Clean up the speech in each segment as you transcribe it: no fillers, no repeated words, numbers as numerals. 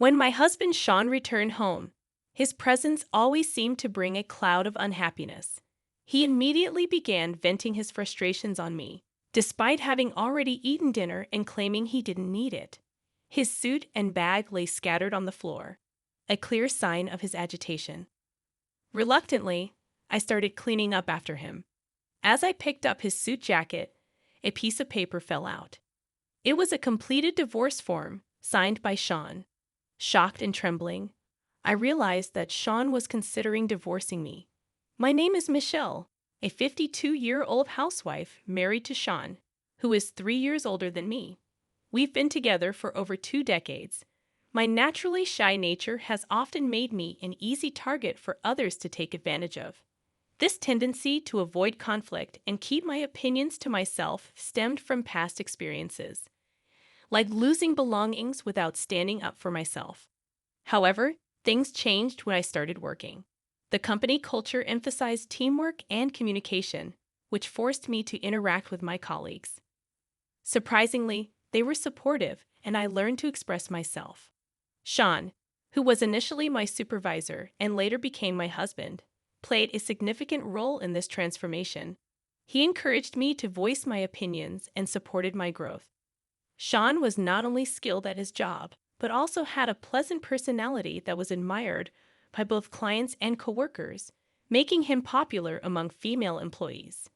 When my husband Shawn returned home, his presence always seemed to bring a cloud of unhappiness. He immediately began venting his frustrations on me, despite having already eaten dinner and claiming he didn't need it. His suit and bag lay scattered on the floor, a clear sign of his agitation. Reluctantly, I started cleaning up after him. As I picked up his suit jacket, a piece of paper fell out. It was a completed divorce form, signed by Shawn. Shocked and trembling, I realized that Shawn was considering divorcing me. My name is Michelle, a 52-year-old housewife married to Shawn, who is 3 years older than me. We've been together for over 2 decades. My naturally shy nature has often made me an easy target for others to take advantage of. This tendency to avoid conflict and keep my opinions to myself stemmed from past experiences, like losing belongings without standing up for myself. However, things changed when I started working. The company culture emphasized teamwork and communication, which forced me to interact with my colleagues. Surprisingly, they were supportive, and I learned to express myself. Shawn, who was initially my supervisor and later became my husband, played a significant role in this transformation. He encouraged me to voice my opinions and supported my growth. Shawn was not only skilled at his job, but also had a pleasant personality that was admired by both clients and coworkers, making him popular among female employees.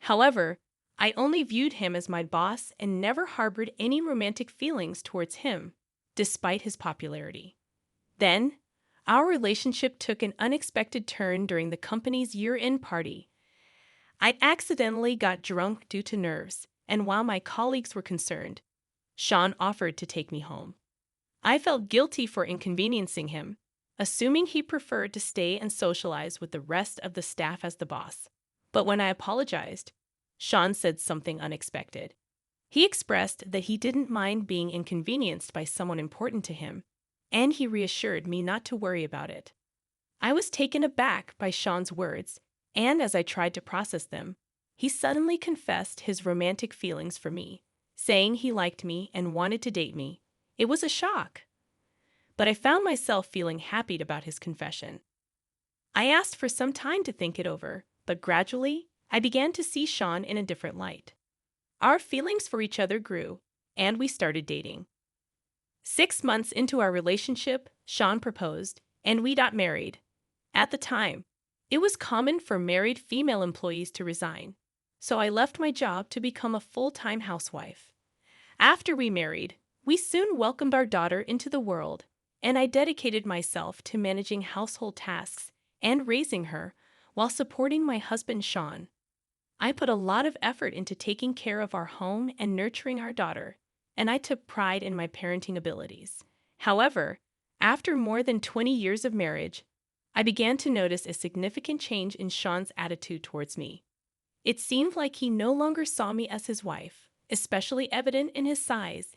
However, I only viewed him as my boss and never harbored any romantic feelings towards him, despite his popularity. Then, our relationship took an unexpected turn during the company's year-end party. I accidentally got drunk due to nerves, and while my colleagues were concerned, Shawn offered to take me home. I felt guilty for inconveniencing him, assuming he preferred to stay and socialize with the rest of the staff as the boss. But when I apologized, Shawn said something unexpected. He expressed that he didn't mind being inconvenienced by someone important to him, and he reassured me not to worry about it. I was taken aback by Shawn's words, and as I tried to process them, he suddenly confessed his romantic feelings for me, saying he liked me and wanted to date me. It was a shock, but I found myself feeling happy about his confession. I asked for some time to think it over, but gradually, I began to see Shawn in a different light. Our feelings for each other grew, and we started dating. 6 months into our relationship, Shawn proposed, and we got married. At the time, it was common for married female employees to resign, so I left my job to become a full-time housewife. After we married, we soon welcomed our daughter into the world, and I dedicated myself to managing household tasks and raising her while supporting my husband Shawn. I put a lot of effort into taking care of our home and nurturing our daughter, and I took pride in my parenting abilities. However, after more than 20 years of marriage, I began to notice a significant change in Shawn's attitude towards me. It seemed like he no longer saw me as his wife, especially evident in his sighs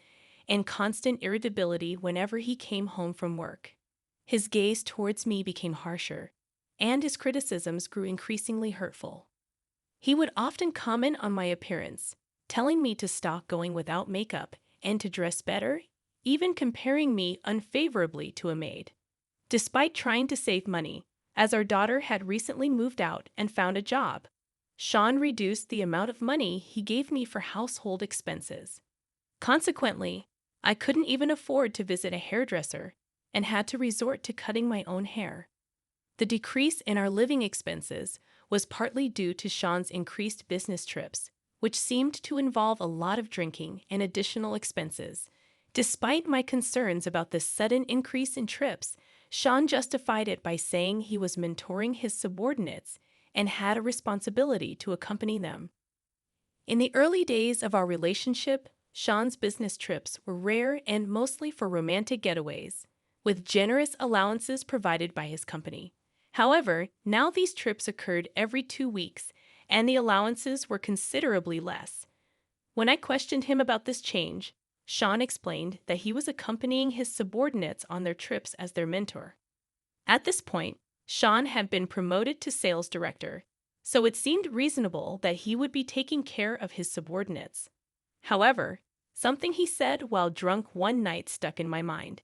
and constant irritability whenever he came home from work. His gaze towards me became harsher, and his criticisms grew increasingly hurtful. He would often comment on my appearance, telling me to stop going without makeup and to dress better, even comparing me unfavorably to a maid. Despite trying to save money, as our daughter had recently moved out and found a job, Shawn reduced the amount of money he gave me for household expenses. Consequently, I couldn't even afford to visit a hairdresser and had to resort to cutting my own hair. The decrease in our living expenses was partly due to Shawn's increased business trips, which seemed to involve a lot of drinking and additional expenses. Despite my concerns about this sudden increase in trips, Shawn justified it by saying he was mentoring his subordinates and had a responsibility to accompany them. In the early days of our relationship, Shawn's business trips were rare and mostly for romantic getaways, with generous allowances provided by his company. However, now these trips occurred every 2 weeks, and the allowances were considerably less. When I questioned him about this change, Shawn explained that he was accompanying his subordinates on their trips as their mentor. At this point, Shawn had been promoted to sales director, so it seemed reasonable that he would be taking care of his subordinates. However, something he said while drunk one night stuck in my mind.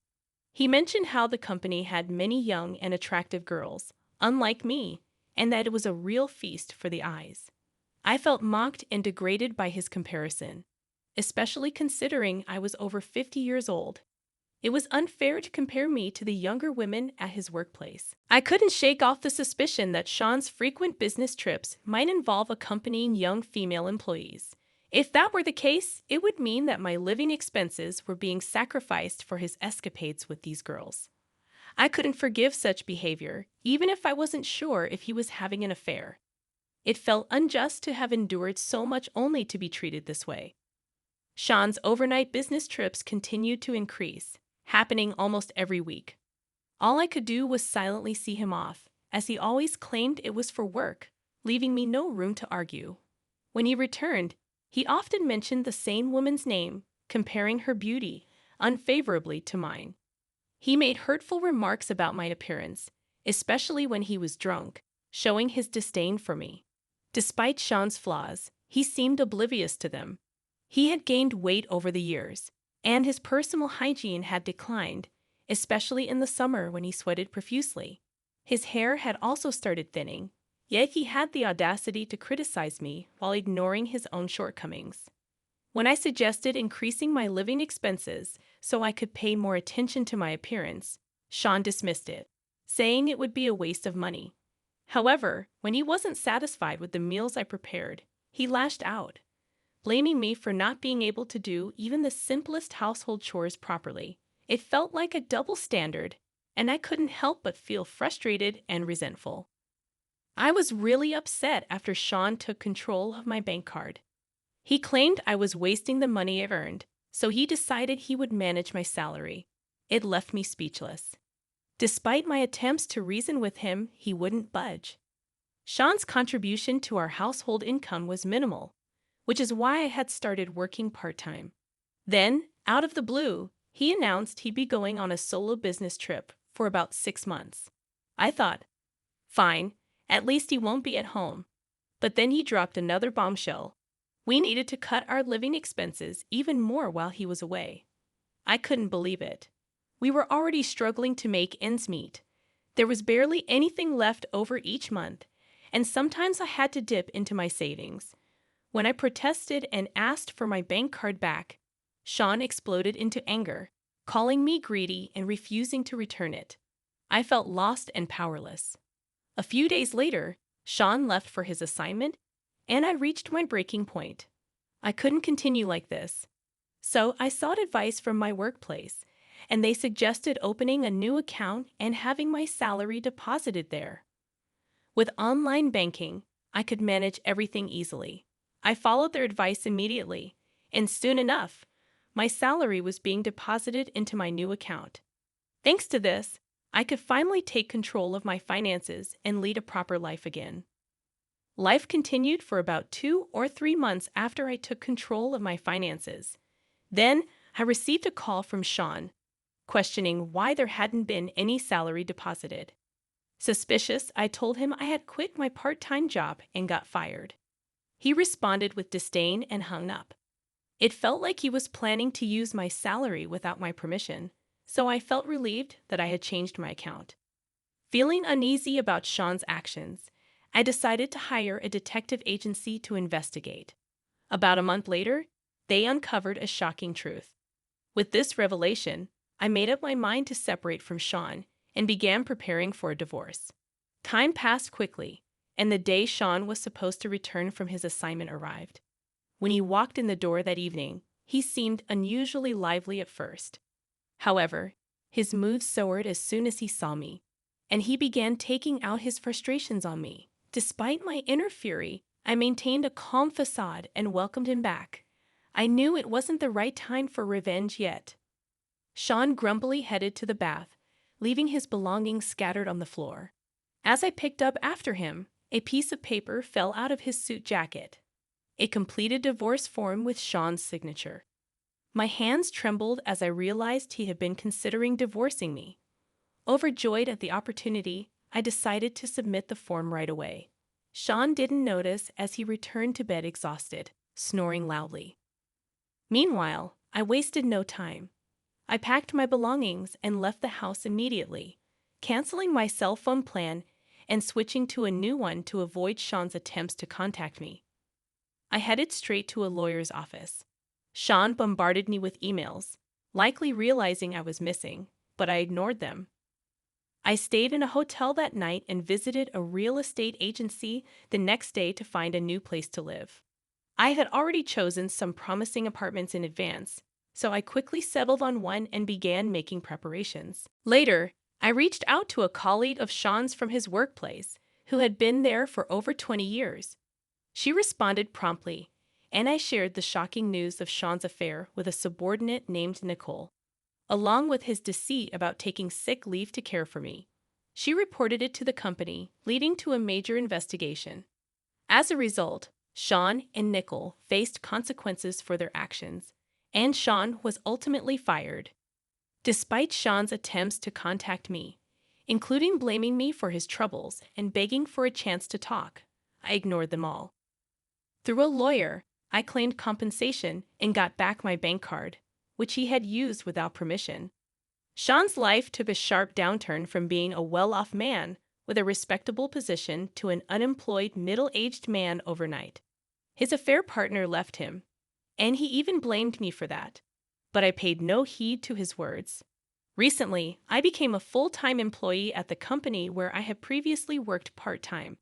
He mentioned how the company had many young and attractive girls, unlike me, and that it was a real feast for the eyes. I felt mocked and degraded by his comparison, especially considering I was over 50 years old. It was unfair to compare me to the younger women at his workplace. I couldn't shake off the suspicion that Shawn's frequent business trips might involve accompanying young female employees. If that were the case, it would mean that my living expenses were being sacrificed for his escapades with these girls. I couldn't forgive such behavior, even if I wasn't sure if he was having an affair. It felt unjust to have endured so much only to be treated this way. Shawn's overnight business trips continued to increase, happening almost every week. All I could do was silently see him off, as he always claimed it was for work, leaving me no room to argue. When he returned, he often mentioned the same woman's name, comparing her beauty unfavorably to mine. He made hurtful remarks about my appearance, especially when he was drunk, showing his disdain for me. Despite Shawn's flaws, he seemed oblivious to them. He had gained weight over the years, and his personal hygiene had declined, especially in the summer when he sweated profusely. His hair had also started thinning, yet he had the audacity to criticize me while ignoring his own shortcomings. When I suggested increasing my living expenses so I could pay more attention to my appearance, Shawn dismissed it, saying it would be a waste of money. However, when he wasn't satisfied with the meals I prepared, he lashed out, blaming me for not being able to do even the simplest household chores properly. It felt like a double standard, and I couldn't help but feel frustrated and resentful. I was really upset after Shawn took control of my bank card. He claimed I was wasting the money I've earned, so he decided he would manage my salary. It left me speechless. Despite my attempts to reason with him, he wouldn't budge. Shawn's contribution to our household income was minimal, which is why I had started working part-time. Then, out of the blue, he announced he'd be going on a solo business trip for about 6 months. I thought, fine, at least he won't be at home. But then he dropped another bombshell. We needed to cut our living expenses even more while he was away. I couldn't believe it. We were already struggling to make ends meet. There was barely anything left over each month, and sometimes I had to dip into my savings. When I protested and asked for my bank card back, Shawn exploded into anger, calling me greedy and refusing to return it. I felt lost and powerless. A few days later, Shawn left for his assignment, and I reached my breaking point. I couldn't continue like this. So I sought advice from my workplace, and they suggested opening a new account and having my salary deposited there. With online banking, I could manage everything easily. I followed their advice immediately, and soon enough, my salary was being deposited into my new account. Thanks to this, I could finally take control of my finances and lead a proper life again. Life continued for about 2 or 3 months after I took control of my finances. Then, I received a call from Shawn, questioning why there hadn't been any salary deposited. Suspicious, I told him I had quit my part-time job and got fired. He responded with disdain and hung up. It felt like he was planning to use my salary without my permission, so I felt relieved that I had changed my account. Feeling uneasy about Shawn's actions, I decided to hire a detective agency to investigate. About a month later, they uncovered a shocking truth. With this revelation, I made up my mind to separate from Shawn and began preparing for a divorce. Time passed quickly, and the day Shawn was supposed to return from his assignment arrived. When he walked in the door that evening, he seemed unusually lively at first. However, his mood soared as soon as he saw me, and he began taking out his frustrations on me. Despite my inner fury, I maintained a calm facade and welcomed him back. I knew it wasn't the right time for revenge yet. Shawn grumpily headed to the bath, leaving his belongings scattered on the floor. As I picked up after him, a piece of paper fell out of his suit jacket. A completed divorce form with Shawn's signature. My hands trembled as I realized he had been considering divorcing me. Overjoyed at the opportunity, I decided to submit the form right away. Shawn didn't notice as he returned to bed exhausted, snoring loudly. Meanwhile, I wasted no time. I packed my belongings and left the house immediately, canceling my cell phone plan and switching to a new one to avoid Shawn's attempts to contact me. I headed straight to a lawyer's office. Shawn bombarded me with emails, likely realizing I was missing, but I ignored them. I stayed in a hotel that night and visited a real estate agency the next day to find a new place to live. I had already chosen some promising apartments in advance, so I quickly settled on one and began making preparations. Later, I reached out to a colleague of Shawn's from his workplace, who had been there for over 20 years. She responded promptly, and I shared the shocking news of Shawn's affair with a subordinate named Nicole, along with his deceit about taking sick leave to care for me. She reported it to the company, leading to a major investigation. As a result, Shawn and Nicole faced consequences for their actions, and Shawn was ultimately fired. Despite Shawn's attempts to contact me, including blaming me for his troubles and begging for a chance to talk, I ignored them all. Through a lawyer, I claimed compensation and got back my bank card, which he had used without permission. Shawn's life took a sharp downturn from being a well-off man with a respectable position to an unemployed middle-aged man overnight. His affair partner left him, and he even blamed me for that, but I paid no heed to his words. Recently, I became a full-time employee at the company where I had previously worked part-time.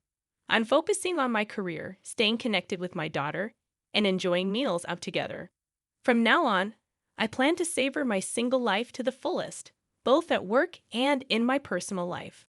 I'm focusing on my career, staying connected with my daughter, and enjoying meals out together. From now on, I plan to savor my single life to the fullest, both at work and in my personal life.